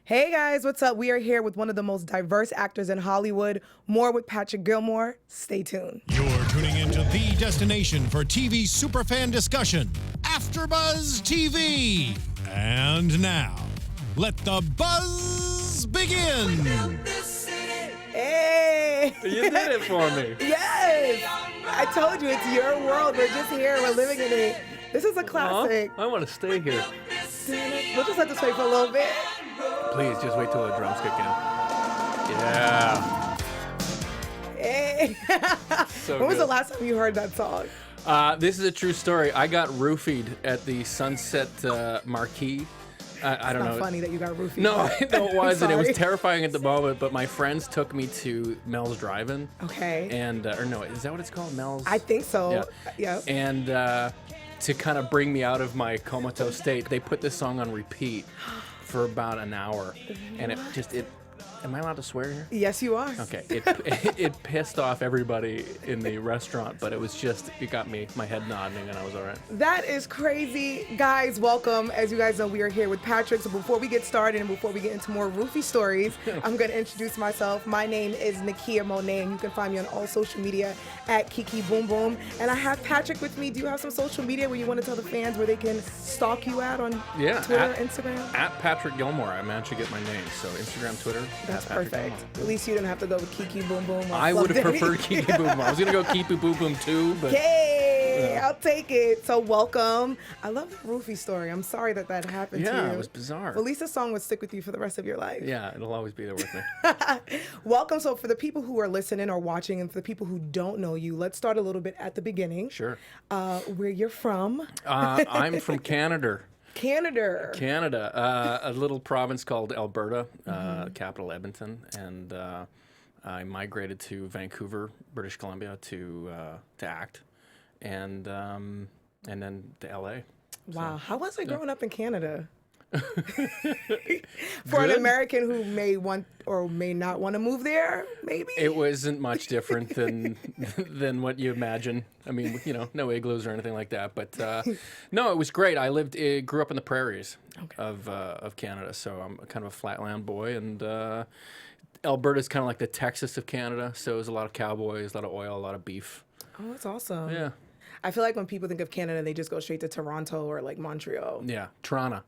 Hey guys, what's up? We are here with one of the most diverse actors in Hollywood. More with Patrick Gilmore. Stay tuned. You're tuning into the destination for TV superfan discussion, AfterBuzz TV. And now, let the buzz begin. Hey! You did it for me. Yes! I told you, it's your world. We're just here. We're living in it. This is a classic. I want to stay here. We'll just have to stay for a little bit. Please, just wait till the drums kick in. Yeah. Hey! So When was good. the last time you heard that song? This is a true story. I got roofied at the Sunset Marquee. I don't know. It's not funny that you got roofied. No, it wasn't. It was Sorry. terrifying at the moment, but my friends took me to Mel's Drive-In. Okay. And, or no, is that what it's called? Mel's? I think so. Yeah. Yeah. And to kind of bring me out of my comatose state, they put this song on repeat for about an hour. And it am I allowed to swear here? Yes, you are. Okay, it pissed off everybody in the restaurant, but it got me, my head nodding, and I was all right. That is crazy. Guys, welcome. As you guys know, we are here with Patrick. So before we get started and before we get into more roofie stories, I'm going to introduce myself. My name is Nakia Monet, and you can find me on all social media at Kiki Boom Boom. And I have Patrick with me. Do you have some social media where you want to tell the fans where they can stalk you at on Twitter, Instagram? At Patrick Gilmore, I managed to get my name. So Instagram, Twitter. That's Patrick perfect. Gilmore. At least you didn't have to go with Kiki Boom Boom. I would have preferred Kiki Boom Boom. I was going to go Kiki Boom Boom too, but... Hey, I'll take it. So welcome. I love the roofie story. I'm sorry that happened to you. Yeah, it was bizarre. At least the song would stick with you for the rest of your life. Yeah, it'll always be there with me. Welcome. So for the people who are listening or watching and for the people who don't know you, let's start a little bit at the beginning. Sure. Where you're from. I'm from Canada. Canada. A little province called Alberta, capital Edmonton, and I migrated to Vancouver, British Columbia, to act, and then to LA. Wow. How was it growing up in Canada? For Good. an American who may want or may not want to move there, maybe? It wasn't much different than what you imagine. I mean, no igloos or anything like that. But no, it was great. I grew up in the prairies of Canada, so I'm kind of a flatland boy. And Alberta's kind of like the Texas of Canada, so there's a lot of cowboys, a lot of oil, a lot of beef. Oh, that's awesome. Yeah. I feel like when people think of Canada, they just go straight to Toronto or like Montreal. Yeah, Toronto.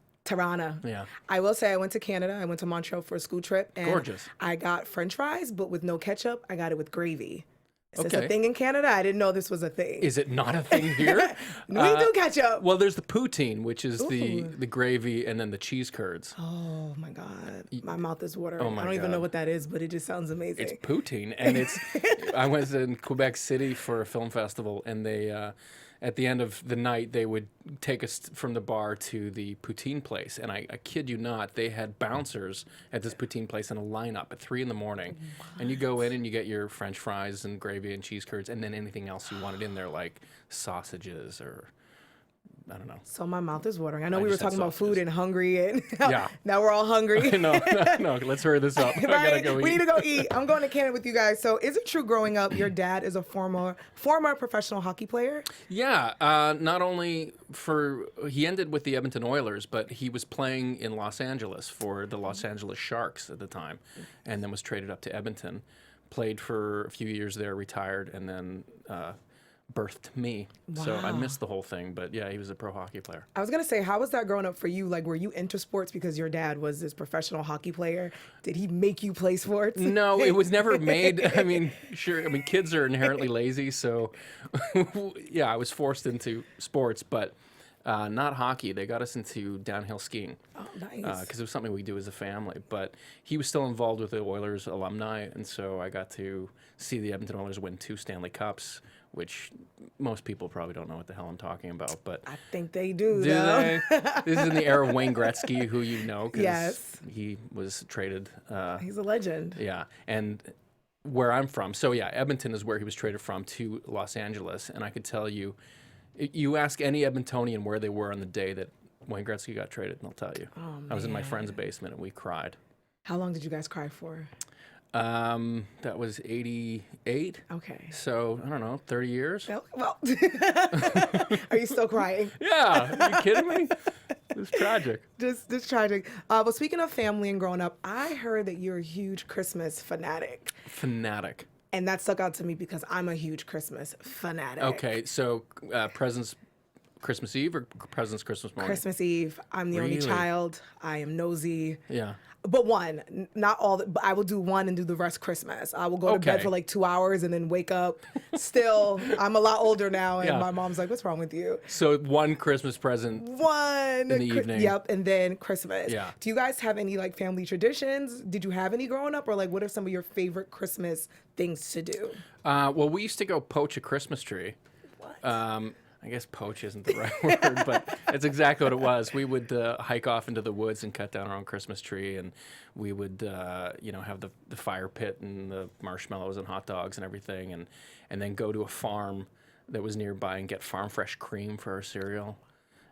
Yeah. I will say I went to Canada. I went to Montreal for a school trip. And Gorgeous. I got French fries, but with no ketchup. I got it with gravy. Is this Okay. a thing in Canada? I didn't know this was a thing. Is it not a thing here? We do ketchup. Well, there's the poutine, which is the Ooh. gravy, and then the cheese curds. Oh my God. My mouth is watering. Oh my I don't even know God. what that is, but it just sounds amazing. It's poutine, and I was in Quebec City for a film festival, and they, at the end of the night, they would take us from the bar to the poutine place, and I kid you not, they had bouncers at this poutine place in a lineup at 3 a.m, and you go in and you get your French fries and gravy and cheese curds, and then anything else you wanted in there, like sausages or I don't know. So my mouth is watering. I know I we were just had talking about food sausages. and hungry, and Yeah. now we're all hungry. No, let's hurry this up. I gotta Right? go eat. We need to go eat. I'm going to Canada with you guys. So is it true growing up, your dad is a former professional hockey player? Yeah, not only he ended with the Edmonton Oilers, but he was playing in Los Angeles for the Los Angeles Sharks at the time, and then was traded up to Edmonton, played for a few years there, retired, and then birthed me. So I Wow. missed the whole thing, but yeah, he was a pro hockey player. I was going to say, how was that growing up for you? Like, were you into sports because your dad was this professional hockey player? Did he make you play sports? No, it was never made. I mean, sure. I mean, kids are inherently lazy, so yeah, I was forced into sports, but not hockey. They got us into downhill skiing. Oh, nice. Because it was something we do as a family. But he was still involved with the Oilers alumni, and so I got to see the Edmonton Oilers win 2 Stanley Cups, which most people probably don't know what the hell I'm talking about. But I think they do, do though. they? This is in the era of Wayne Gretzky, who you know, because Yes. he was traded. He's a legend. Yeah, and where I'm from. So yeah, Edmonton is where he was traded from to Los Angeles, and I could tell you, you ask any Edmontonian where they were on the day that Wayne Gretzky got traded, and they'll tell you. Oh, I was in my man. friend's basement, and we cried. How long did you guys cry for? That was 88. Okay. So, I don't know, 30 years? Well, are you still crying? Yeah. Are you kidding me? It's tragic. Just tragic. But speaking of family and growing up, I heard that you're a huge Christmas fanatic. Fanatic. And that stuck out to me because I'm a huge Christmas fanatic. Okay, so presents Christmas Eve or presents Christmas morning? Christmas Eve. I'm the only Really? child. I am nosy. Yeah. But one, not all. But I will do one and do the rest Christmas. I will go to bed Okay. for like 2 hours and then wake up. Still, I'm a lot older now, and Yeah. my mom's like, "What's wrong with you?" So one Christmas present. One In the evening. Yep, and then Christmas. Yeah. Do you guys have any like family traditions? Did you have any growing up, or like what are some of your favorite Christmas things to do? Well, we used to go poach a Christmas tree. What? I guess poach isn't the right word, but it's exactly what it was. We would hike off into the woods and cut down our own Christmas tree, and we would, have the fire pit and the marshmallows and hot dogs and everything, and then go to a farm that was nearby and get farm fresh cream for our cereal.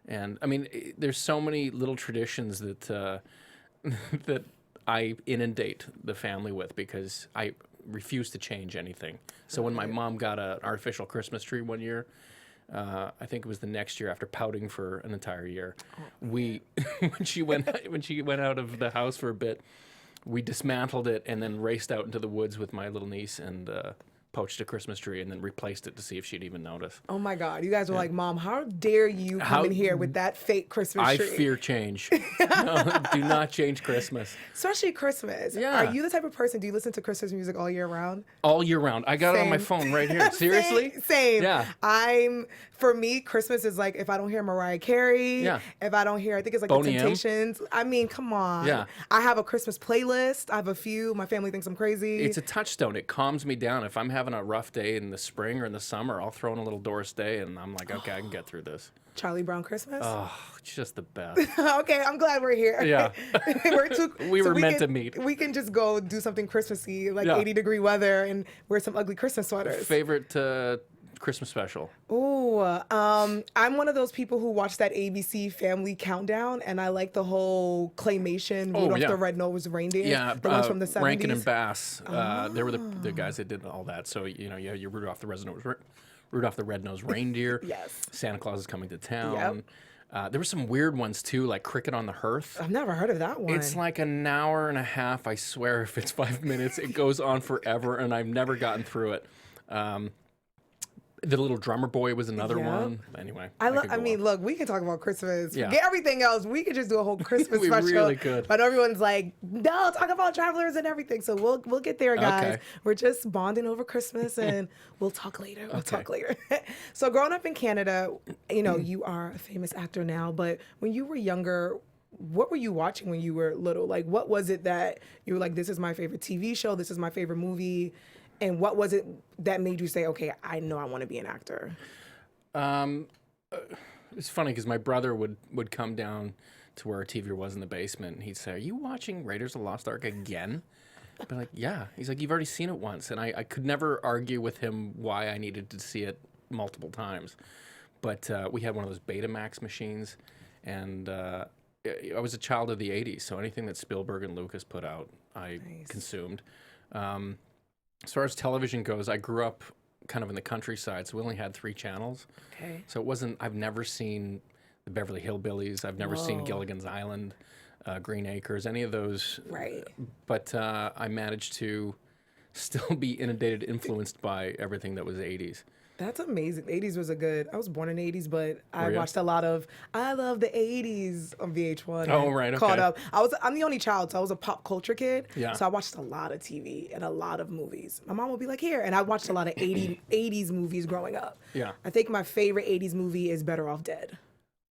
And I mean, there's so many little traditions that that I inundate the family with because I refuse to change anything. So when my mom got an artificial Christmas tree one year, I think it was the next year after pouting for an entire year, we when she went out of the house for a bit, we dismantled it and then raced out into the woods with my little niece and poached a Christmas tree and then replaced it to see if she'd even notice. Oh my God! You guys were like, "Mom, how dare you come in here with that fake Christmas I tree?" fear change. No, do not change Christmas. Especially Christmas. Yeah. Are you the type of person? Do you listen to Christmas music all year round? All year round. I got it on my Same. phone right here. Seriously? Same. Yeah. For me, Christmas is like if I don't hear Mariah Carey, Yeah. if I don't hear, I think it's like Boney the M. Temptations. I mean, come on. Yeah. I have a Christmas playlist. I have a few. My family thinks I'm crazy. It's a touchstone. It calms me down. If I'm having a rough day in the spring or in the summer, I'll throw in a little Doris Day and I'm like, okay, I can get through this. Charlie Brown Christmas. Oh, it's just the best. Okay, I'm glad we're here. Yeah. We were meant to meet. We can just go do something Christmassy, like Yeah. 80-degree weather, and wear some ugly Christmas sweaters. Favorite Christmas special? Ooh, I'm one of those people who watch that ABC Family Countdown, and I like the whole claymation Rudolph yeah. the Red-Nosed Reindeer. Yeah, the ones from the 70s. Rankin and Bass. They were the guys that did all that. So you had your Rudolph the Red-Nosed Reindeer. Yes. Santa Claus is Coming to Town. There were some weird ones too, like Cricket on the Hearth. I've never heard of that one. It's like an hour and a half. I swear, if it's 5 minutes, it goes on forever, and I've never gotten through it. The Little Drummer Boy was another Yep. one. Anyway, I mean, look, we can talk about Christmas. Yeah. Forget everything else. We could just do a whole Christmas We special. really could. But everyone's like, no, talk about travelers and everything. So we'll get there, guys. Okay. We're just bonding over Christmas, and we'll talk later. We'll talk later. So growing up in Canada, you are a famous actor now. But when you were younger, what were you watching when you were little? Like, what was it that you were like, this is my favorite TV show, this is my favorite movie? And what was it that made you say, okay, I know I want to be an actor? It's funny because my brother would come down to where our TV was in the basement, and he'd say, "Are you watching Raiders of the Lost Ark again?" I'd be like, "Yeah." He's like, "You've already seen it once," and I could never argue with him why I needed to see it multiple times. But we had one of those Betamax machines, and I was a child of the '80s, so anything that Spielberg and Lucas put out, I consumed. As far as television goes, I grew up kind of in the countryside, so we only had 3 channels. Okay. So I've never seen the Beverly Hillbillies. I've never seen Gilligan's Island, Green Acres, any of those. Right. But I managed to still be inundated, influenced by everything that was 80s. That's amazing. 80s was I was born in the 80s, but I Were ya? watched a lot of, I love the 80s on VH1. Oh, and right, okay. Caught up. I'm the only child, so I was a pop culture kid. Yeah. So I watched a lot of TV and a lot of movies. My mom would be like, here. And I watched a lot of 80s movies growing up. Yeah. I think my favorite 80s movie is Better Off Dead.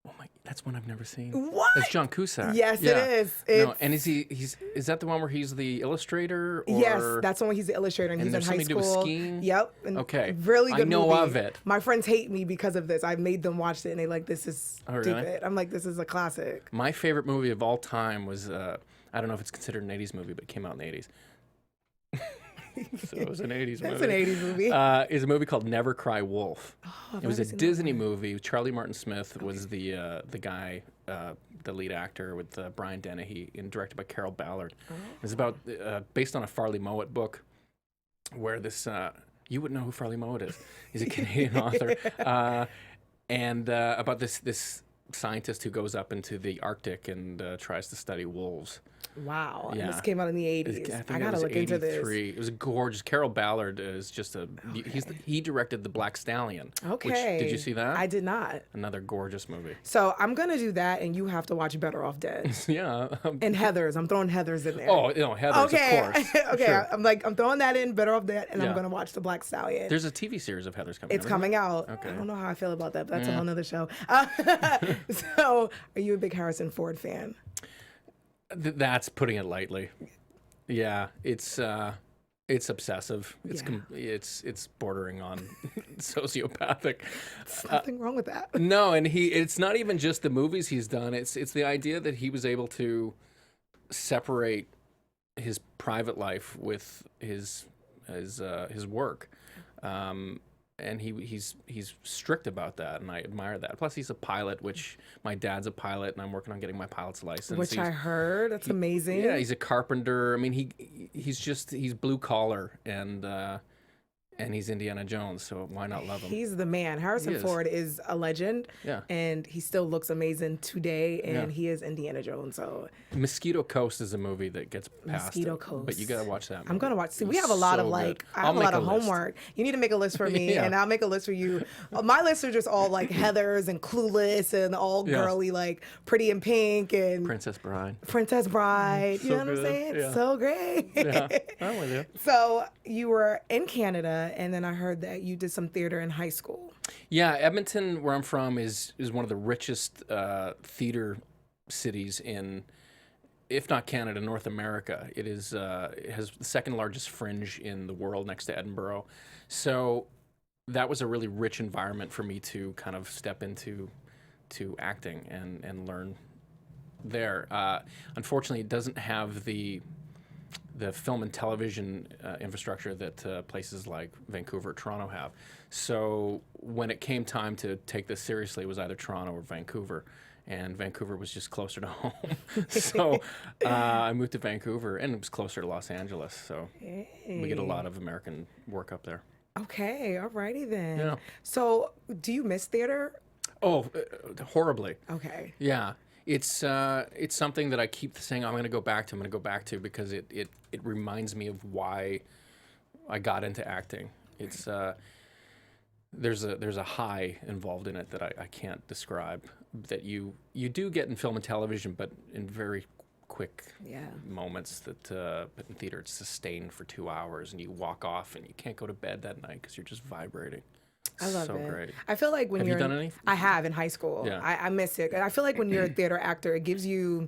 Oh my, that's one I've never seen. What? That's John Cusack. Yes, it is. No, It's- and is that the one where he's the illustrator? Or... Yes, that's the one. He's the illustrator, and he's in there's high something to do with school. skiing? Yep. And Okay. Really I good know movie. of it. My friends hate me because of this. I made them watch it, and they like, this is Oh, really? stupid. I'm like, this is a classic. My favorite movie of all time was, I don't know if it's considered an 80s movie, but it came out in the 80s. So it was an 80s movie. That's an 80s movie. Is a movie called Never Cry Wolf. I've It was a never seen that Disney movie. Charlie Martin Smith was the guy the lead actor with Brian Dennehy, and directed by Carol Ballard. It's about based on a Farley Mowat book, where this you wouldn't know who Farley Mowat is. He's a Canadian author, and about this scientist who goes up into the Arctic and tries to study wolves. Wow. Yeah. And this came out in the 80s. I think I it gotta was look into this. 83. It was gorgeous. Carol Ballard is just he directed The Black Stallion. Okay. Did you see that? I did not. Another gorgeous movie. So I'm gonna do that, and you have to watch Better Off Dead. Yeah. And Heathers. I'm throwing Heathers in there. Oh, Heathers, okay. of course. Okay. Sure. I'm throwing that in, Better Off Dead, and Yeah. I'm gonna watch The Black Stallion. There's a TV series of Heathers coming out. It's coming out. Okay. I don't know how I feel about that, but that's a whole nother show. So, are you a big Harrison Ford fan? That's putting it lightly. Yeah, it's obsessive. It's Yeah. it's bordering on sociopathic. There's nothing wrong with that. No, and it's not even just the movies he's done. It's the idea that he was able to separate his private life with his work. And he's strict about that, and I admire that. Plus, he's a pilot, which my dad's a pilot, and I'm working on getting my pilot's license. Which I heard. That's amazing. Yeah, he's a carpenter. I mean, he's blue collar, and he's Indiana Jones, so why not love him? He's the man. Harrison Ford is a legend. Yeah. And he still looks amazing today, and Yeah. he is Indiana Jones. So Mosquito Coast is a movie that gets passed. Mosquito Coast. But you gotta watch that movie. I'm gonna watch. See, we have a lot of So like, good. I have I'll a lot make of a list. homework. You need to make a list for me, Yeah. and I'll make a list for you. My lists are just all like Heathers and Clueless and all Yeah. girly, like Pretty in Pink and Princess Bride. Princess Bride. You So know what I'm good. saying? Yeah. So great. Yeah, I'm with you. So you were in Canada, and then I heard that you did some theater in high school. Yeah, Edmonton, where I'm from, is one of the richest theater cities in, if not Canada, North America. It has the second largest fringe in the world, next to Edinburgh. So that was a really rich environment for me to kind of step into acting and learn there. Unfortunately, it doesn't have the film and television infrastructure that places like Vancouver or Toronto have. So when it came time to take this seriously, it was either Toronto or Vancouver. And Vancouver was just closer to home. So I moved to Vancouver, and it was closer to Los Angeles. So we get a lot of American work up there. Okay, alrighty then. Yeah. So do you miss theater? Oh, horribly. Okay. Yeah. It's something that I keep saying I'm going to go back to because it reminds me of why I got into acting. It's there's a high involved in it that I can't describe, that you do get in film and television, but in very quick moments. But in theater it's sustained for 2 hours, and you walk off and you can't go to bed that night because you're just vibrating. I love so it. great. I feel like when Have you're you done any? I have in high school. Yeah. I miss it. And I feel like when you're a theater actor, it gives you,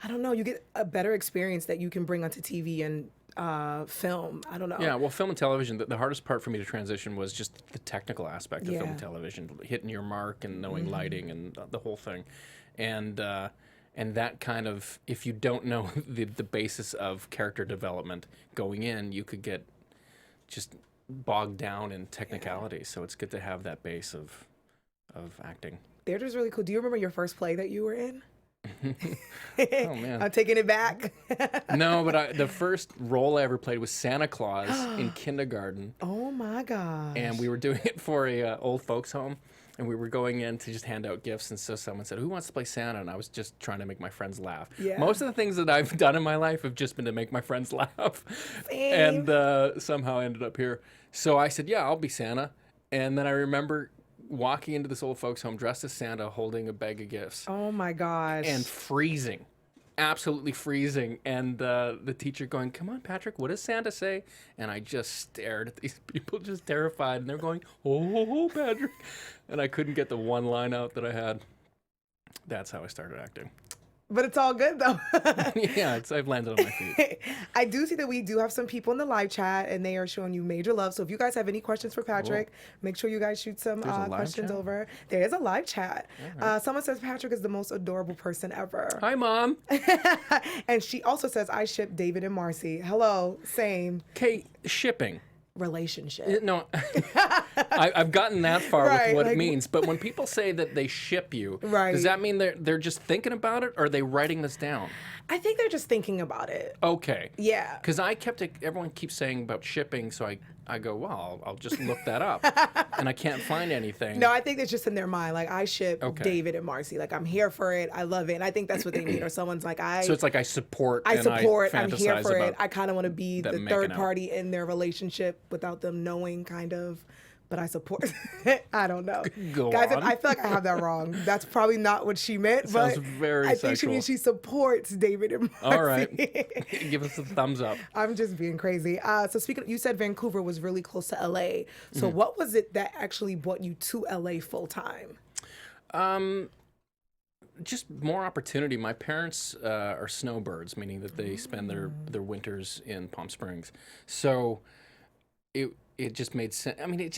I don't know, you get a better experience that you can bring onto TV and film. I don't know. Yeah, well, film and television, the hardest part for me to transition was just the technical aspect of film Yeah. and television, hitting your mark and knowing lighting and the whole thing. And that kind of, if you don't know the basis of character development going in, you could get just bogged down in technicality. So it's good to have that base of acting. Theater's really cool. Do you remember your first play that you were in? Oh, man. I'm taking it back. No, but the first role I ever played was Santa Claus in kindergarten. Oh my gosh. And we were doing it for a old folks home, and we were going in to just hand out gifts. And so someone said, "Who wants to play Santa?" And I was just trying to make my friends laugh. Yeah. Most of the things that I've done in my life have just been to make my friends laugh. Same. And somehow I ended up here. So I said, "Yeah, I'll be Santa." And then I remember walking into this old folks home dressed as Santa, holding a bag of gifts, Oh my gosh. and freezing. Absolutely freezing, and the teacher going, "Come on, Patrick, what does Santa say?" And I just stared at these people, just terrified, and they're going, "Oh, Patrick," and I couldn't get the one line out that I had. That's how I started acting. But it's all good though. Yeah, I've landed on my feet. I do see that we do have some people in the live chat, and they are showing you major love. So if you guys have any questions for Patrick, make sure you guys shoot some There's a live questions chat? over. There is a live chat. Someone says Patrick is the most adorable person ever. Hi, Mom. And she also says, I ship David and Marcy. Hello, same Okay, shipping. relationship. No, I've gotten that far Right, with what like- it means. But when people say that they ship you, Right. does that mean they're just thinking about it, or are they writing this down? I think they're just thinking about it. Okay. Yeah. Because everyone keeps saying about shipping, so I go, well, I'll just look that up, and I can't find anything. No, I think it's just in their mind. Like, I ship Okay. David and Marcy. Like, I'm here for it. I love it. And I think that's what they need. Or someone's like, So it's like I support. I'm here fantasize for it. about I kind of want to be them the making third out. party in their relationship without them knowing, kind of. But I support. I don't know. Go Guys, on. I feel like I have that wrong. That's probably not what she meant. Sounds but very I think she sexual. means she supports David and Marcy. All right, give us a thumbs up. I'm just being crazy. So speaking, you said Vancouver was really close to LA. So Mm-hmm. what was it that actually brought you to LA full time? Just more opportunity. My parents are snowbirds, meaning that they spend their winters in Palm Springs. So it just made sense. I mean,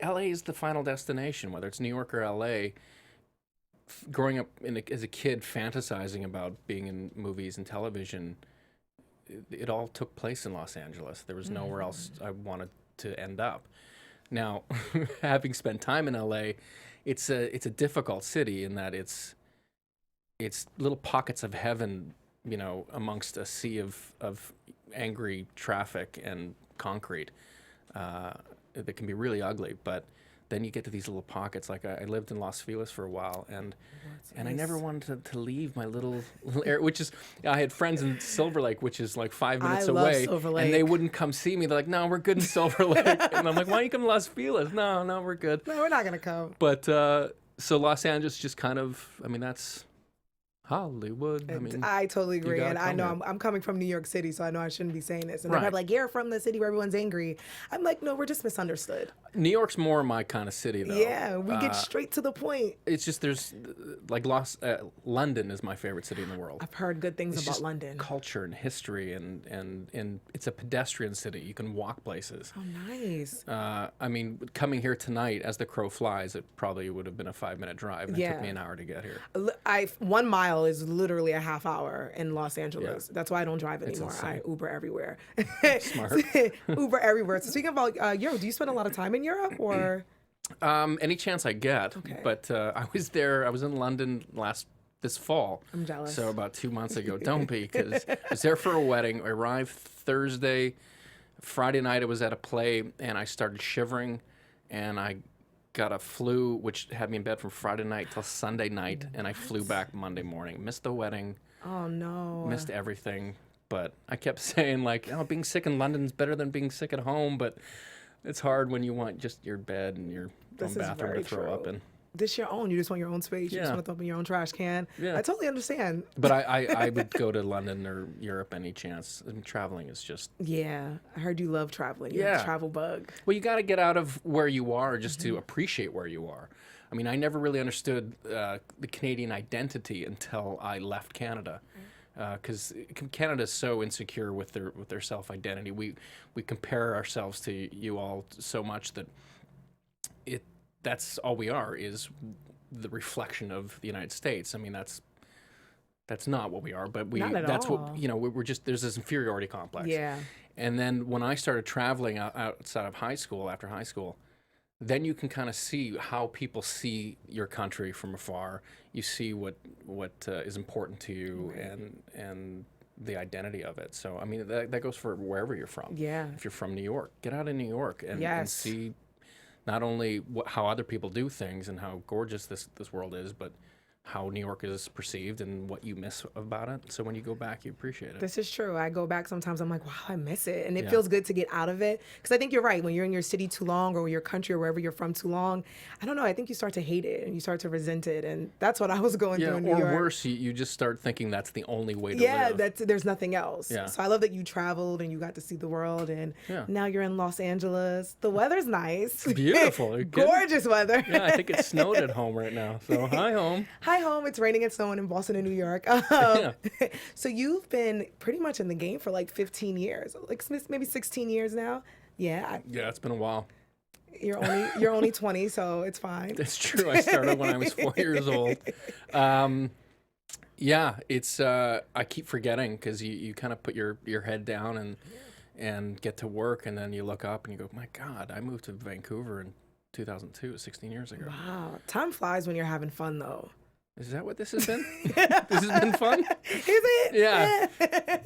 LA is the final destination, whether it's New York or LA. Growing up as a kid, fantasizing about being in movies and television, it all took place in Los Angeles. There was nowhere else I wanted to end up. Now, having spent time in LA, it's a difficult city in that it's little pockets of heaven, amongst a sea of angry traffic and concrete that can be really ugly. But then you get to these little pockets. Like I lived in Los Feliz for a while, and I never wanted to leave my little area, which is, I had friends in Silver Lake, which is like 5 minutes I love away, Silver and they Lake. wouldn't come see me. They're like, no, we're good in Silver Lake. And I'm like, why don't you come to Los Feliz? No, we're good. No, we're not gonna come. But so Los Angeles just kind of, I mean, that's Hollywood. I mean, I totally agree, gotta and I come know here. I'm coming from New York City, so I know I shouldn't be saying this. And Right. they're probably like, "You're from the city where everyone's angry." I'm like, "No, we're just misunderstood." New York's more my kind of city, though. Yeah, we get straight to the point. It's just there's like London is my favorite city in the world. I've heard good things It's about just London. culture and history, and it's a pedestrian city. You can walk places. Oh, nice. I mean, coming here tonight, as the crow flies, it probably would have been a 5-minute drive, and it Yeah. took me an hour to get here. 1 mile is literally a half hour in Los Angeles. Yeah. That's why I don't drive anymore. I insane. Uber everywhere. Smart. Uber everywhere. So speaking about Europe, do you spend a lot of time in Europe or? Any chance I get, Okay. but I was in London this fall. I'm jealous. So about 2 months ago, don't be, because I was there for a wedding. I arrived Thursday. Friday night I was at a play, and I started shivering, and I got a flu, which had me in bed from Friday night till Sunday night, and I flew back Monday morning. Missed the wedding, Oh no. missed everything, but I kept saying, like, oh, being sick in London's better than being sick at home, but it's hard when you want just your bed and your This own is bathroom very to throw up true. in. This your own. You just want your own space. You just Yeah. want to open your own trash can. Yeah. I totally understand. But I would go to London or Europe any chance. I mean, traveling is just, Yeah, I heard you love traveling. You have Yeah. a travel bug. well, you got to get out of where you are just to appreciate where you are. I mean, I never really understood the Canadian identity until I left Canada. Because Canada is so insecure with their self identity. We compare ourselves to you all so much that that's all we are, is the reflection of the United States. I mean, that's not what we are, but Not at that's all. what we're just, there's this inferiority complex. Yeah. And then when I started traveling outside of after high school, then you can kind of see how people see your country from afar. You see what is important to you, and the identity of it. So I mean, that goes for wherever you're from. Yeah. If you're from New York, get out of New York and Yes. see not only how other people do things and how gorgeous this world is, but how New York is perceived and what you miss about it. So when you go back, you appreciate it. This is true. I go back sometimes. I'm like, wow, I miss it. And it Yeah. feels good to get out of it. Because I think you're right. When you're in your city too long or your country or wherever you're from too long, I don't know. I think you start to hate it and you start to resent it. And that's what I was going Yeah, through in New or York. worse, you just start thinking that's the only way to Yeah, live. there's nothing else. Yeah. So I love that you traveled and you got to see the world. And Yeah. now you're in Los Angeles. The weather's nice. It's beautiful. Are you kidding? Gorgeous weather. Yeah, I think it snowed at home right now. So hi home. Hi, home. It's raining and snowing in Boston and New York. Yeah. So you've been pretty much in the game for like 15 years, like maybe 16 years now. Yeah, Yeah, it's been a while. you're only 20, so it's fine. It's true. I started when I was 4 years old. Yeah, it's I keep forgetting because you kind of put your head down and get to work, and then you look up and you go, my God, I moved to Vancouver in 2002, 16 years ago. Wow. Time flies when you're having fun, though. Is that what this has been? This has been fun? Is it? Yeah.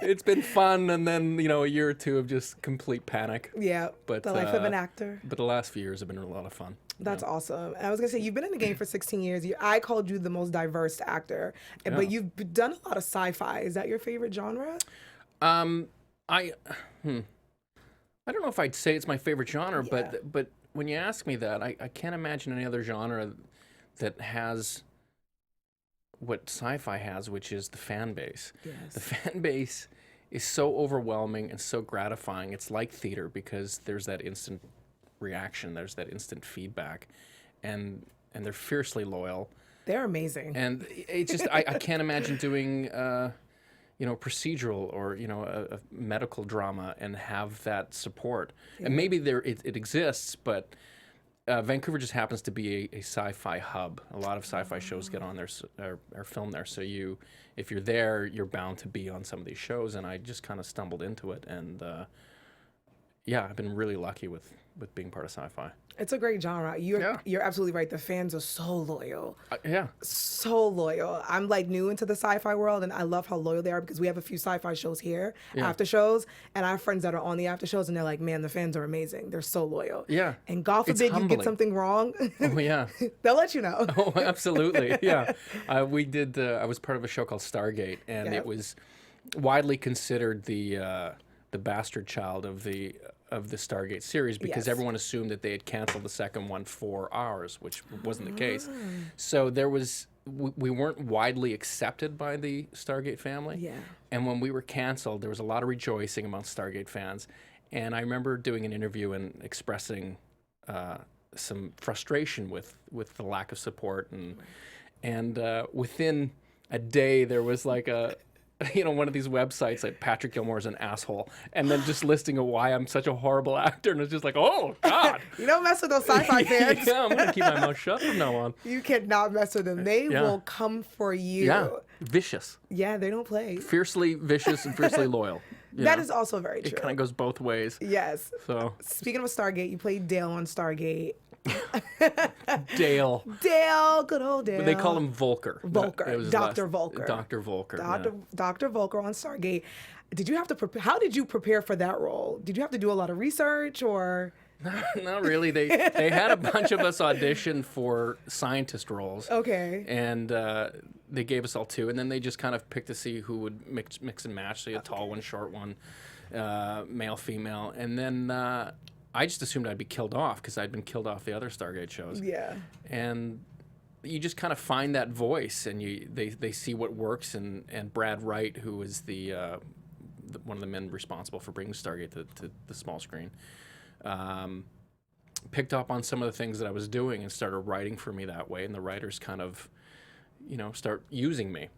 It's been fun, and then, a year or two of just complete panic. Yeah. But the life of an actor. But the last few years have been a lot of fun. That's awesome. And I was going to say, you've been in the game for 16 years. I called you the most diverse actor, but you've done a lot of sci-fi. Is that your favorite genre? I don't know if I'd say it's my favorite genre, but when you ask me that, I can't imagine any other genre that has what sci-fi has, which is the fan base. Yes. The fan base is so overwhelming and so gratifying. It's like theater because there's that instant reaction, there's that instant feedback, and they're fiercely loyal. They're amazing. And it's just I can't imagine doing procedural or a medical drama and have that support. Yeah. And maybe it exists, but Vancouver just happens to be a sci-fi hub. A lot of sci-fi shows get on there, are filmed there. So if you're there, you're bound to be on some of these shows. And I just kind of stumbled into it, and I've been really lucky with being part of sci-fi. It's a great genre. You're absolutely right. The fans are so loyal. So loyal. I'm like new into the sci-fi world, and I love how loyal they are because we have a few sci-fi shows here, after shows, and I have friends that are on the after shows, and they're like, man, the fans are amazing. They're so loyal. Yeah. And God forbid you get something wrong. Oh, yeah. They'll let you know. Oh, absolutely. Yeah. I was part of a show called Stargate, and it was widely considered the bastard child of the Stargate series because everyone assumed that they had canceled the second one for ours, which wasn't the case. So we weren't widely accepted by the Stargate family. Yeah. And when we were canceled, there was a lot of rejoicing amongst Stargate fans. And I remember doing an interview and expressing some frustration with the lack of support. And within a day, there was like one of these websites like Patrick Gilmore is an asshole, and then just listing why I'm such a horrible actor, and it's just like, oh God, you don't mess with those sci-fi fans. Yeah, I'm gonna keep my mouth shut from now on. You cannot mess with them. They will come for you. Yeah, vicious. Yeah, they don't play. Fiercely vicious and fiercely loyal. That is also very true. It kind of goes both ways. Yes. So speaking of Stargate, you played Dale on Stargate. Dale, good old Dale. But they call him Volker. Dr. Volker. Dr. Volker. Dr. Volker on Stargate. Did you have to how did you prepare for that role? Did you have to do a lot of research or? Not really. They had a bunch of us audition for scientist roles. Okay. And they gave us all two, and then they just kind of picked to see who would mix and match. So you had a tall one, short one, male, female, and then I just assumed I'd be killed off because I'd been killed off the other Stargate shows. Yeah. And you just kind of find that voice, and they see what works. And Brad Wright, who is the one of the men responsible for bringing Stargate to the small screen, picked up on some of the things that I was doing and started writing for me that way. And the writers kind of, start using me.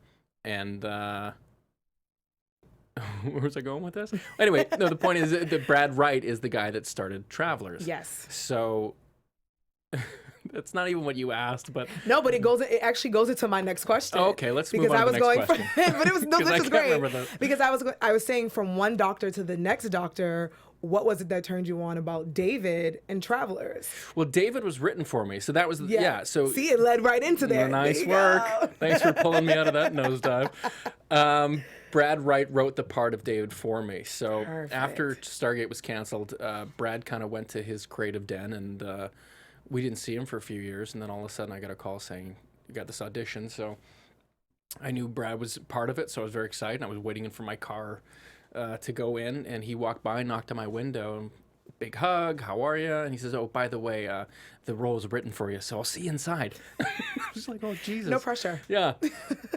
And where was I going with this? Anyway, no, the point is that Brad Wright is the guy that started Travelers. Yes. So that's not even what you asked, but no, but it actually goes into my next question. Oh, okay, let's move on to the next question. But it was this is great because I was saying from one doctor to the next doctor. What was it that turned you on about David and Travelers? Well, David was written for me, so that was So see, it led right into there. Nice work. Thanks for pulling me out of that nosedive. Brad Wright wrote the part of David for me. So after Stargate was canceled, Brad kind of went to his creative den, and we didn't see him for a few years. And then all of a sudden, I got a call saying, "You got this audition." So I knew Brad was part of it, so I was very excited. I was waiting for my car to go in, and he walked by, knocked on my window, and big hug, how are you? And he says, oh, by the way, the role is written for you, so I'll see you inside. I was like, oh, Jesus. No pressure. Yeah.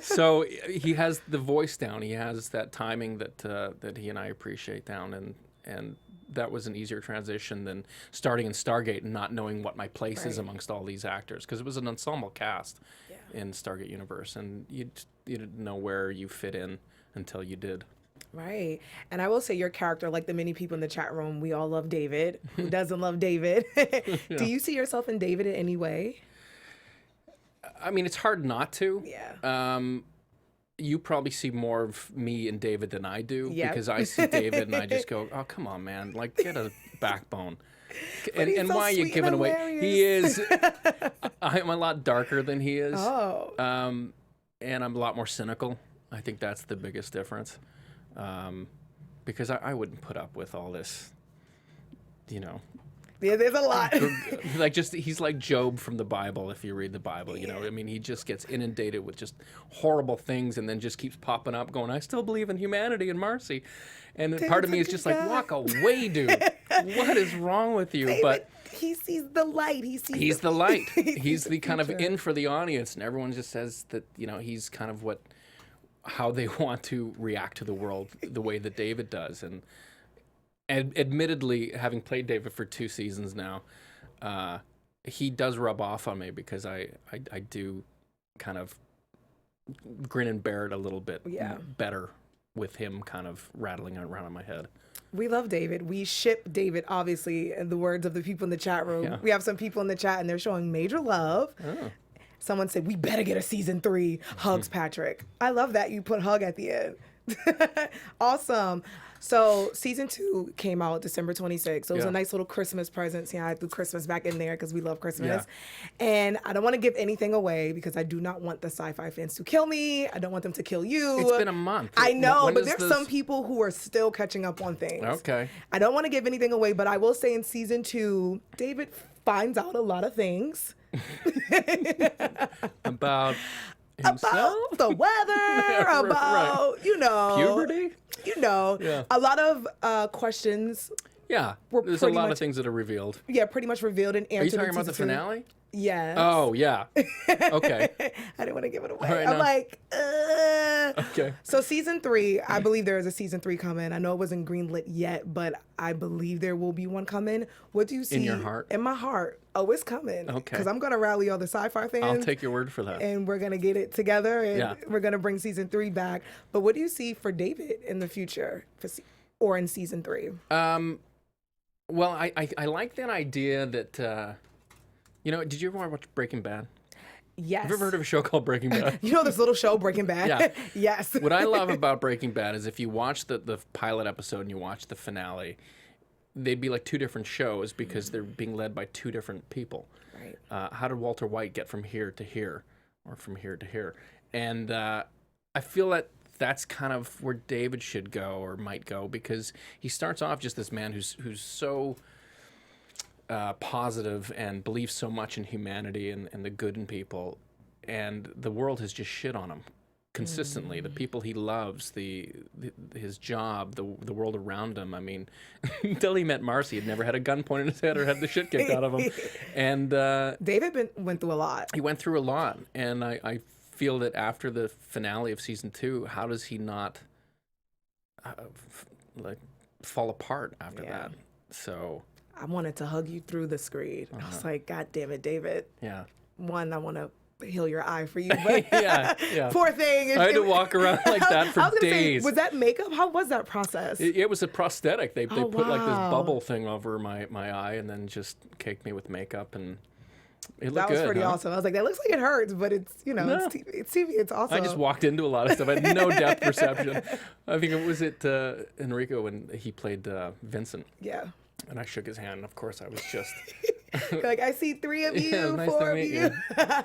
So he has the voice down. He has that timing that he and I appreciate down, and that was an easier transition than starting in Stargate and not knowing what my place is amongst all these actors, because it was an ensemble cast in Stargate Universe, and you didn't know where you fit in until you did. Right. And I will say your character, like the many people in the chat room, we all love David. Who doesn't love David? Do you see yourself in David in any way? I mean, it's hard not to. Yeah. you probably see more of me and David than I do, Yep. because I see David and I just go, oh, come on, man, like, get a backbone. he's And so why are you sweet giving and away? He hilarious. is. I'm a lot darker than he is. Oh. And I'm a lot more cynical. I think that's the biggest difference. Because I wouldn't put up with all this, you know. Yeah, there's a lot. Like, just, he's like Job from the Bible, if you read the Bible, you know. I mean, he just gets inundated with just horrible things and then just keeps popping up going, I still believe in humanity and Marcy. And then part of me is just like, walk away, dude. What is wrong with you? David, but he sees the light. he's the light. He's the kind of future. in for the audience, and everyone just says that, you know, he's kind of how they want to react to the world the way that David does. And admittedly, having played David for 2 seasons now, he does rub off on me, because I do kind of grin and bear it a little bit better with him kind of rattling around in my head. We love David. We ship David, obviously, in the words of the people in the chat room. Yeah. We have some people in the chat, and they're showing major love. Oh. Someone said, we better get a season 3. Hugs, Patrick. I love that you put hug at the end. Awesome. So season 2 came out December 26th. So it was a nice little Christmas present. See, I threw Christmas back in there because we love Christmas. Yeah. And I don't want to give anything away because I do not want the sci-fi fans to kill me. I don't want them to kill you. It's been a month. I know, When but does there's some people who are still catching up on things. Okay. I don't want to give anything away, but I will say in season 2, David finds out a lot of things. About himself? About the weather, about, Right. you know. Puberty? You know. Yeah. A lot of questions. Yeah. We're There's a pretty lot much- of things that are revealed. Yeah, pretty much revealed and Are you answered. talking in about the season 2. finale? Yes. Oh, yeah. Okay. I didn't want to give it away. All right, I'm no. like, Okay. So season 3, I believe there is a season 3 coming. I know it wasn't greenlit yet, but I believe there will be one coming. What do you see? In your heart? In my heart. Oh, it's coming. Okay. Because I'm going to rally all the sci-fi fans. I'll take your word for that. And we're going to get it together, and Yeah. we're going to bring season 3 back. But what do you see for David in the future, or in season 3? Well, I like that idea that, you know, did you ever watch Breaking Bad? Yes. Have you ever heard of a show called Breaking Bad? You know this little show, Breaking Bad? Yeah. Yes. What I love about Breaking Bad is if you watch the pilot episode and you watch the finale, they'd be like 2 different shows because they're being led by 2 different people. Right. How did Walter White get from here to here, or from here to here? And I feel that that's kind of where David should go, or might go, because he starts off just this man who's so positive and believes so much in humanity and the good in people, and the world has just shit on him consistently. The people he loves, his job, the world around him. I mean, until he met Marcy, he'd never had a gun pointed at his head or had the shit kicked out of him. And David went through a lot. he went through a lot, and I feel that after the finale of season 2, how does he not fall apart after that? So I wanted to hug you through the screen. I was like, God damn it, David. yeah. One, I want to heal your eye for you, but Yeah. poor thing. I had to walk around like that for I was gonna days. Say, was that makeup? How was that process? It was a prosthetic. They put like this wow. bubble thing over my eye and then just caked me with makeup, and it looked That was good, pretty huh? awesome. I was like, that looks like it hurts, but it's, you know, No. it's TV. It's awesome. I just walked into a lot of stuff. I had no depth perception. I think it was Enrico when he played Vincent. Yeah. And I shook his hand. And of course, I was just Like, I see 3 of you, Yeah, nice to 4 of meet you. you. Yeah.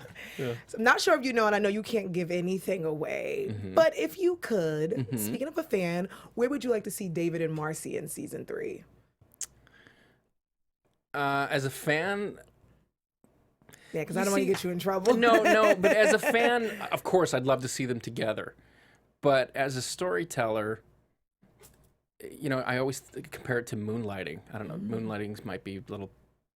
So I'm not sure if you know, and I know you can't give anything away, Mm-hmm. but if you could, speaking of a fan, where would you like to see David and Marcy in season 3? As a fan, Yeah, because I don't want to see- get you in trouble. no, but as a fan, of course, I'd love to see them together. But as a storyteller, you know, I always compare it to moonlighting. I don't know, moonlighting might be a little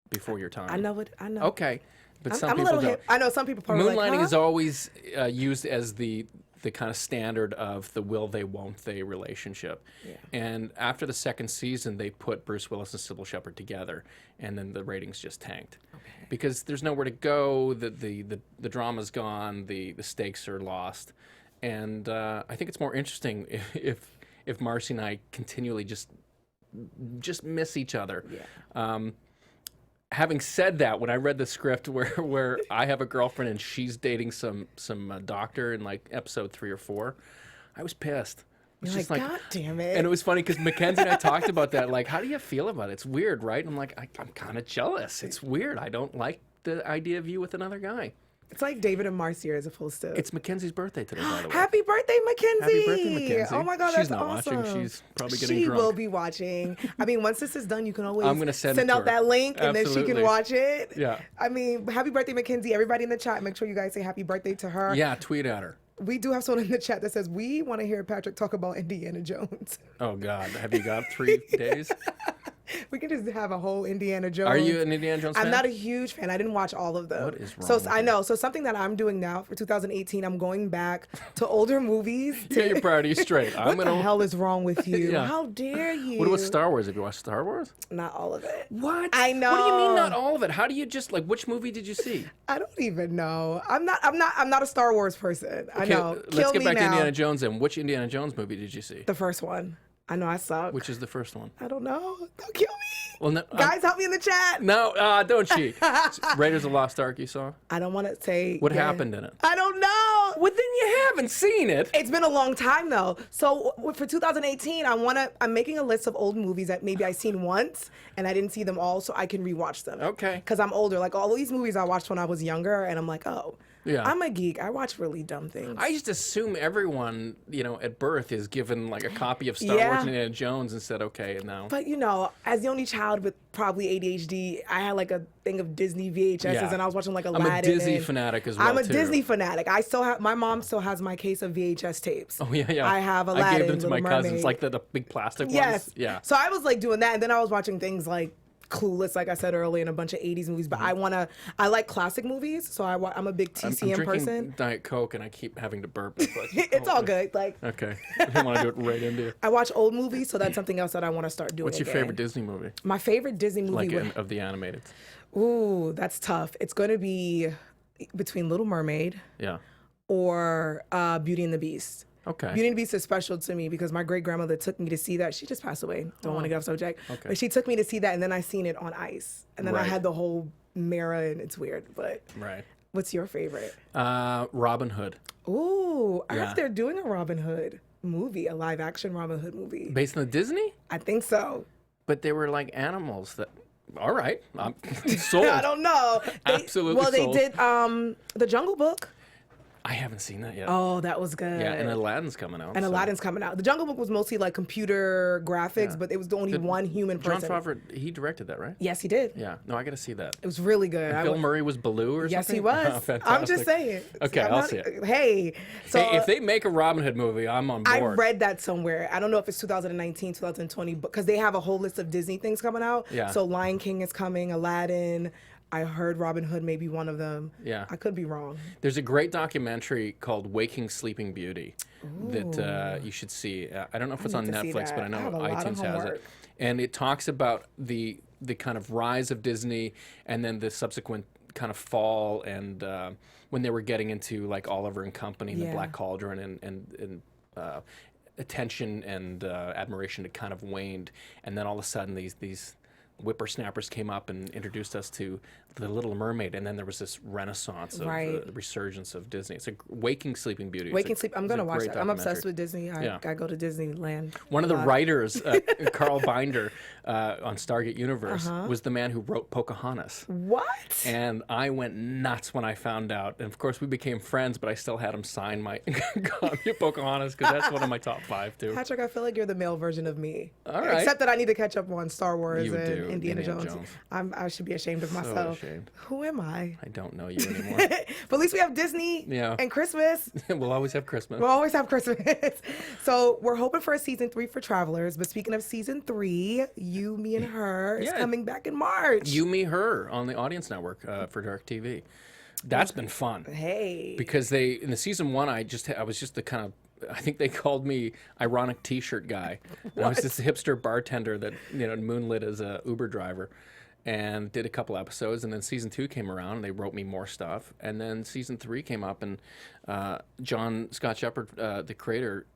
before your time. I know it. I know. Okay, but some I'm a people little don't. hip. I know some people probably Moonlighting like, huh? is always used as the kind of standard of the will they, won't they relationship. Yeah. And after the second season, they put Bruce Willis and Sybil Shepherd together, and then the ratings just tanked. Because there's nowhere to go, the drama's gone, the stakes are lost. And I think it's more interesting if Marcy and I continually just miss each other. Yeah. having said that, when I read the script where I have a girlfriend and she's dating some doctor in like episode 3 or 4, I was pissed. It's You're just like, God damn it. And it was funny because Mackenzie and I talked about that. Like, how do you feel about it? It's weird, right? And I'm like, I'm kind of jealous. It's weird. I don't like the idea of you with another guy. It's like David and Marcy as opposed to. It's Mackenzie's birthday today, by the way. Happy birthday, Mackenzie! Happy birthday, Mackenzie. Oh my God, She's that's not awesome. watching. She's probably getting She drunk. will be watching. I mean, once this is done, you can always I'm gonna send it to out her. that link and then she Absolutely. can watch it. Yeah. I mean, happy birthday, Mackenzie. Everybody in the chat, make sure you guys say happy birthday to her. Yeah, tweet at her. We do have someone in the chat that says, we want to hear Patrick talk about Indiana Jones. Oh, God. Have you got 3 days? We can just have a whole Indiana Jones. Are you an Indiana Jones fan? I'm not a huge fan. I didn't watch all of them. What is wrong So with I you? know. So something that I'm doing now for 2018, I'm going back to older movies. Get your priorities straight. What the hell is wrong with you? Yeah. How dare you? What about Star Wars? Have you watched Star Wars? Not all of it. What? I know. What do you mean not all of it? How do you just like which movie did you see? I don't even know. I'm not a Star Wars person. I know. let's Kill get me back to now. Indiana Jones then. Which Indiana Jones movie did you see? The first one. I know I suck. Which is the first one? I don't know. Don't kill me. Well, no, Guys, help me in the chat. no, don't cheat. Raiders of the Lost Ark you saw? I don't want to say What yeah. happened in it? I don't know. Well, then you haven't seen it. It's been a long time though. So for 2018, I'm making a list of old movies that maybe I've seen once and I didn't see them all, so I can rewatch them. Okay. Because I'm older. Like all these movies I watched when I was younger, and I'm like, oh, Yeah. I'm a geek. I watch really dumb things. I just assume everyone, at birth is given like a copy of Star Yeah. Wars and Indiana Jones and said, okay, and now. But as the only child with probably ADHD, I had like a thing of Disney VHSs, Yeah. and I was watching like I'm Aladdin. a Disney and fanatic as well, I'm a too. Disney fanatic. My mom still has my case of VHS tapes. Oh, yeah. I have I Aladdin, gave them to my Little cousins, Mermaid. like the big plastic Yes. ones. Yeah. So I was like doing that, and then I was watching things like Clueless, like I said earlier, and a bunch of 80s movies. But I like classic movies, so I'm a big I'm TCM drinking person. Diet Coke and I keep having to burp it. But It's all good. Like Okay. I don't want to do it right into you. I watch old movies, so that's something else that I want to start doing. What's your again. favorite Disney movie? My favorite Disney movie. Like of the animated? Ooh, that's tough. It's going to be between Little Mermaid Yeah. or Beauty and the Beast. Okay. Beauty and the Beast is special to me because my great grandmother took me to see that. She just passed away. Don't want to get off subject. Okay. But she took me to see that, and then I seen it on ice. And then I Right. had the whole mirror, and it's weird. But Right. what's your favorite? Robin Hood. Ooh, I Yeah. heard they're doing a Robin Hood movie, a live action Robin Hood movie. Based on the Disney? I think so. But they were like animals that. All right. I'm sold. I don't know. Absolutely Well, they sold. did the Jungle Book. I haven't seen that yet. Oh, that was good. Yeah, and Aladdin's coming out. And so. Aladdin's coming out. The Jungle Book was mostly like computer graphics, but it was the only one human John person. Favreau, he directed that, right? Yes, he did. Yeah. No, I got to see that. It was really good. Bill Murray was Baloo or Yes, something? he was. Oh, fantastic. I'm just saying. Okay, I'm I'll not- see it. Hey, so Hey, if they make a Robin Hood movie, I'm on I board. read that somewhere. I don't know if it's 2019, 2020, because they have a whole list of Disney things coming out. Yeah. So Lion King is coming, Aladdin. I heard Robin Hood may be one of them. Yeah. I could be wrong. There's a great documentary called Waking Sleeping Beauty that you should see. I don't know if it's on need to see Netflix, but I that. know I have a lot of iTunes has it. homework. And it talks about the kind of rise of Disney and then the subsequent kind of fall and when they were getting into like Oliver and Company and the Yeah. Black Cauldron and attention and admiration had kind of waned. And then all of a sudden these whippersnappers came up and introduced us to The Little Mermaid, and then there was this renaissance of Right. resurgence of Disney. It's a Waking Sleeping Beauty. Waking Sleep. I'm it's going a to watch great that. I'm obsessed documentary. with Disney. Yeah. I go to Disneyland. One of the a lot. writers, Carl Binder, on Stargate Universe, was the man who wrote Pocahontas. What? And I went nuts when I found out. And of course, we became friends, but I still had him sign my copy of Pocahontas because that's one of my top 5 too. Patrick, I feel like you're the male version of me. All right. Except that I need to catch up on Star Wars You and do, Indiana Indiana Jones. Jones. I should be ashamed of myself. ashamed. Who am I? I don't know you anymore. But at least we have Disney Yeah. and Christmas. We'll always have Christmas. We'll always have Christmas. So we're hoping for a season 3 for Travelers. But speaking of season 3, You, Me, and Her is Yeah. coming back in March. You, Me, Her on the Audience Network for Dark TV. That's been fun. Hey. Because in the season 1, I was just the kind of, I think they called me ironic T-shirt guy. And I was this hipster bartender that moonlit as a Uber driver, and did a couple episodes. And then season 2 came around, and they wrote me more stuff. And then season 3 came up, and John Scott Shepherd, the creator,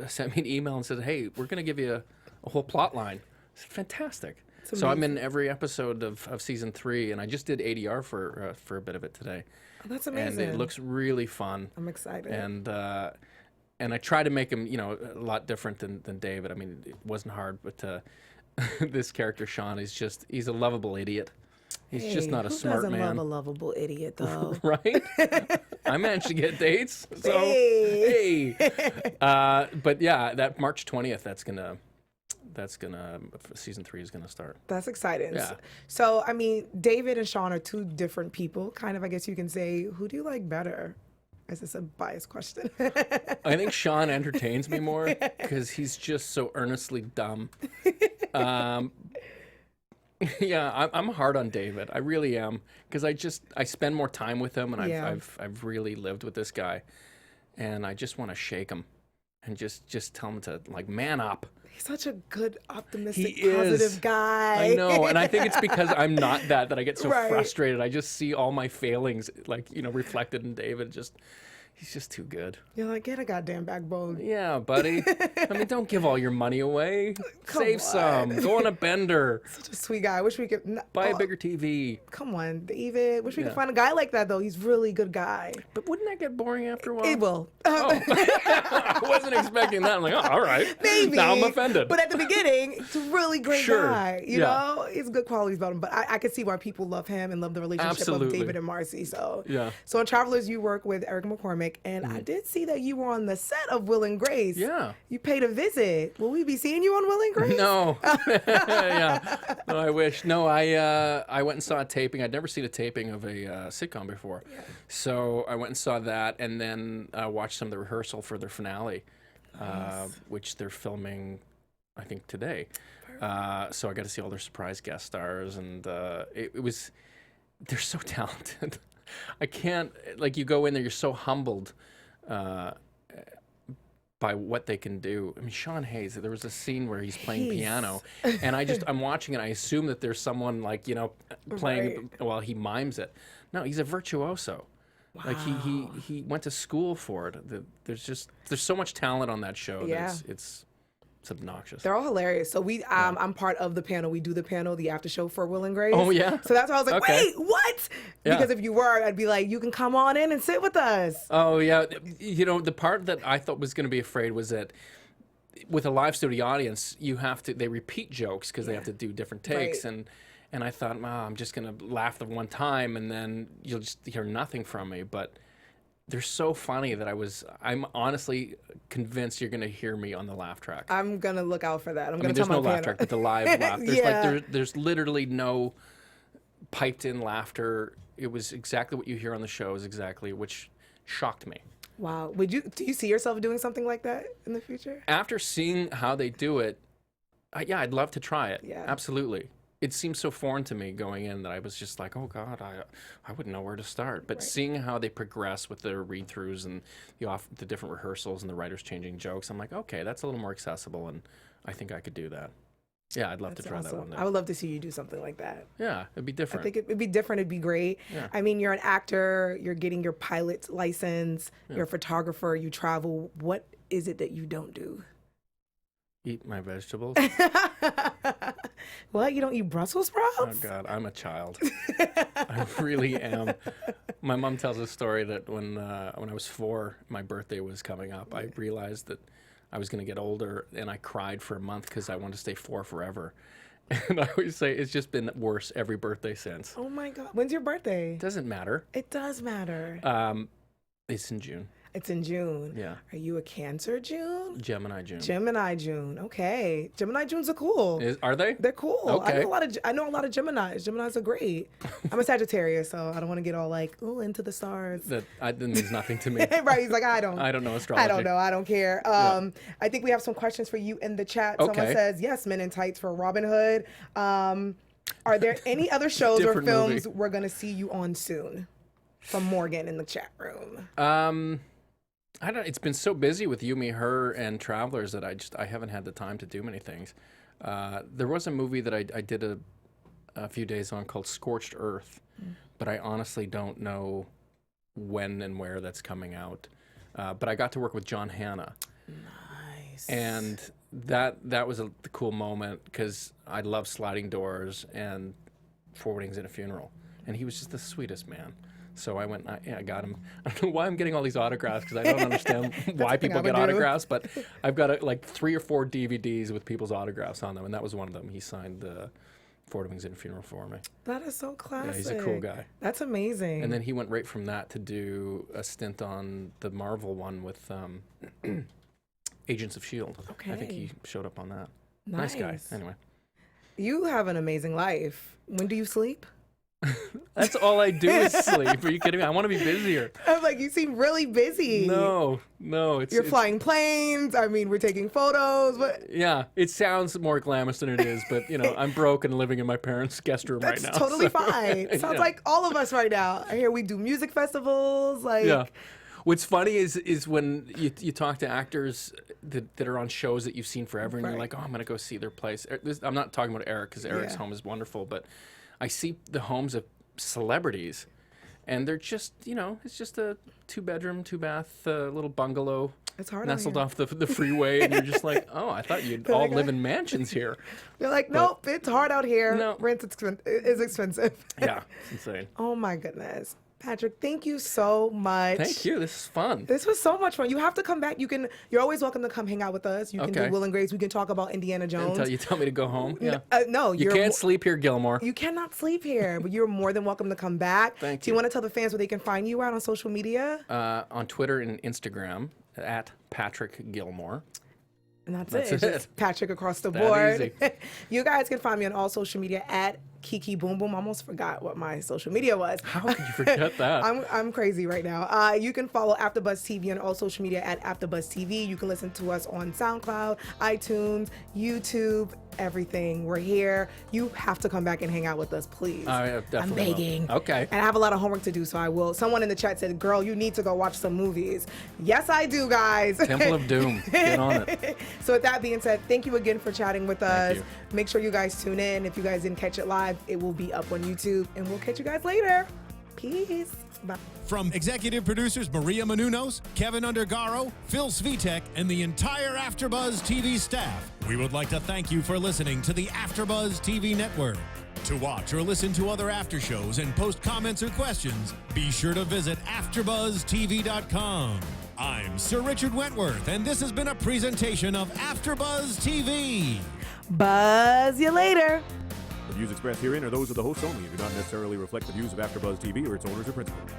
sent me an email and said, "Hey, we're going to give you a whole plot line." I said, fantastic. So I'm in every episode of season 3, and I just did ADR for a bit of it today. Oh, that's amazing. And it looks really fun. I'm excited. And I try to make him, a lot different than David. I mean, it wasn't hard, but this character, Sean, he's a lovable idiot. He's just not a smart man. Who doesn't love a lovable idiot, though? Right? I managed to get dates. So, hey. But yeah, that March 20th, season 3 is gonna start. That's exciting. Yeah. So, I mean, David and Sean are 2 different people, kind of, I guess you can say. Who do you like better? Is this a biased question? I think Sean entertains me more because he's just so earnestly dumb. Yeah, I'm hard on David. I really am, because I spend more time with him, and I've really lived with this guy, and I just want to shake him and just tell him to man up. He's such a good, optimistic, positive guy. I know, and I think it's because I'm not that I get so frustrated. I just see all my failings reflected in David. He's just too good. You're like, get a goddamn backbone. Yeah, buddy. I mean, don't give all your money away. Save some. Go on a bender. Such a sweet guy. I wish we could buy a bigger TV. Come on, David. Wish we could find a guy like that, though. He's really a good guy. But wouldn't that get boring after a while? It will. I wasn't expecting that. I'm like, all right. Maybe. Now I'm offended. But at the beginning, he's a really great guy. You know? He's good qualities about him. But I could see why people love him and love the relationship of David and Marcy. So in Travelers, you work with Eric McCormick. And I did see that you were on the set of Will and Grace. Yeah. You paid a visit. Will we be seeing you on Will and Grace? No. No, I wish. No, I went and saw a taping. I'd never seen a taping of a sitcom before. Yeah. So I went and saw that, and then watched some of the rehearsal for their finale, which they're filming, I think, today. So I got to see all their surprise guest stars, and they're so talented. I can't, you go in there, you're so humbled by what they can do. I mean, Sean Hayes, there was a scene where he's playing piano, and I'm watching it, I assume that there's someone playing while he mimes it. No, he's a virtuoso. Wow. He went to school for it. There's so much talent on that show. Yeah. It's obnoxious. They're all hilarious. So I'm part of the panel. We do the panel, the after show for Will and Grace. Oh yeah. So that's why I was like, wait, what? Yeah. Because if you were, I'd be like, you can come on in and sit with us. Oh yeah. The part that I thought was going to be afraid was that with a live studio audience, they repeat jokes because they have to do different takes, and I thought, I'm just going to laugh the one time and then you'll just hear nothing from me. But they're so funny that I'm honestly convinced you're going to hear me on the laugh track. I'm going to look out for that. I'm going to tell my panel. There's no laugh track, but the live laugh. There's there's literally no piped in laughter. It was exactly what you hear on the show which shocked me. Wow. Do you see yourself doing something like that in the future? After seeing how they do it, I'd love to try it. Yeah. Absolutely. It seemed so foreign to me going in that I was just like, oh God, I wouldn't know where to start. But seeing how they progress with their read-throughs and the different rehearsals and the writers changing jokes, I'm like, okay, that's a little more accessible, and I think I could do that. Yeah, I'd love to try that one day. I would love to see you do something like that. Yeah, it'd be different. I think it'd be different. It'd be great. Yeah. I mean, you're an actor. You're getting your pilot's license. Yeah. You're a photographer. You travel. What is it that you don't do? Eat my vegetables. What? You don't eat Brussels sprouts? Oh God, I'm a child. I really am. My mom tells a story that when I was 4, my birthday was coming up. I realized that I was going to get older, and I cried for a month because I wanted to stay 4 forever. And I always say it's just been worse every birthday since. Oh my God! When's your birthday? Doesn't matter. It does matter. It's in June. It's in June. Yeah. Are you a Cancer June? Gemini June. Gemini June. Okay. Gemini Junes are cool. Are they? They're cool. Okay. I know a lot of Geminis. Geminis are great. I'm a Sagittarius, so I don't want to get all into the stars. That means nothing to me. Right. He's like, I don't know astrology. I don't know. I don't care. I think we have some questions for you in the chat. Okay. Someone says, yes, Men in Tights for Robin Hood. Are there any other shows or films we're going to see you on soon? From Morgan in the chat room. I don't. It's been so busy with You, Me, Her, and Travelers that I haven't had the time to do many things. There was a movie that I did a few days on called Scorched Earth, but I honestly don't know when and where that's coming out. But I got to work with John Hannah. Nice. And that was a cool moment because I love sliding doors and forwardings in a funeral, and he was just the sweetest man. So I went, I got him. I don't know why I'm getting all these autographs because I don't understand why people get autographs, but I've got like 3 or 4 DVDs with people's autographs on them, and that was one of them. He signed the Ford Wings in a Funeral for me. That is so classic. Yeah, he's a cool guy. That's amazing. And then he went right from that to do a stint on the Marvel one with Agents of S.H.I.E.L.D. Okay. I think he showed up on that. Nice. Nice guy. Anyway. You have an amazing life. When do you sleep? That's all I do is sleep. Are you kidding me? I want to be busier. I'm like, you seem really busy. No. You're flying planes. I mean, we're taking photos. But yeah, it sounds more glamorous than it is. But, I'm broke and living in my parents' guest room right now. That's totally fine. It sounds like all of us right now. I hear we do music festivals. Yeah. What's funny is when you talk to actors that are on shows that you've seen forever, and you're like, oh, I'm going to go see their place. I'm not talking about Eric, because Eric's home is wonderful, but I see the homes of celebrities, and they're just, it's just a 2-bedroom, 2-bath little bungalow. It's hard nestled off the freeway, and you're just like, oh, I thought you'd all live in mansions here. You're like, nope, it's hard out here. No. Rent is expensive. Yeah, it's insane. Oh, my goodness. Patrick, thank you so much. Thank you. This is fun. This was so much fun. You have to come back. You're always welcome to come hang out with us. You can do Will and Grace. We can talk about Indiana Jones. Until you tell me to go home. Yeah. No, you can't sleep here, Gilmore. You cannot sleep here, but you're more than welcome to come back. Thank you. Do you want to tell the fans where they can find you out on social media? On Twitter and Instagram at Patrick Gilmore. And that's it. Just Patrick across the board. Easy. You guys can find me on all social media at Kiki Boom Boom. I almost forgot what my social media was. How could you forget that? I'm crazy right now. You can follow AfterBuzz TV on all social media at AfterBuzz TV. You can listen to us on SoundCloud, iTunes, YouTube, everything. We're here. You have to come back and hang out with us, please. Definitely I'm begging. Will. Okay. And I have a lot of homework to do, so I will. Someone in the chat said, girl, you need to go watch some movies. Yes, I do, guys. Temple of Doom. Get on it. So with that being said, thank you again for chatting with us. You. Make sure you guys tune in. If you guys didn't catch it live, it will be up on YouTube, and we'll catch you guys later. Peace. Bye. From executive producers Maria Menounos, Kevin Undergaro, Phil Svitek, and the entire AfterBuzz TV staff, we would like to thank you for listening to the AfterBuzz TV network. To watch or listen to other after shows and post comments or questions, be sure to visit AfterBuzzTV.com. I'm Sir Richard Wentworth, and this has been a presentation of AfterBuzz TV. Buzz you later. The views expressed herein are those of the hosts only and do not necessarily reflect the views of AfterBuzz TV or its owners or principals.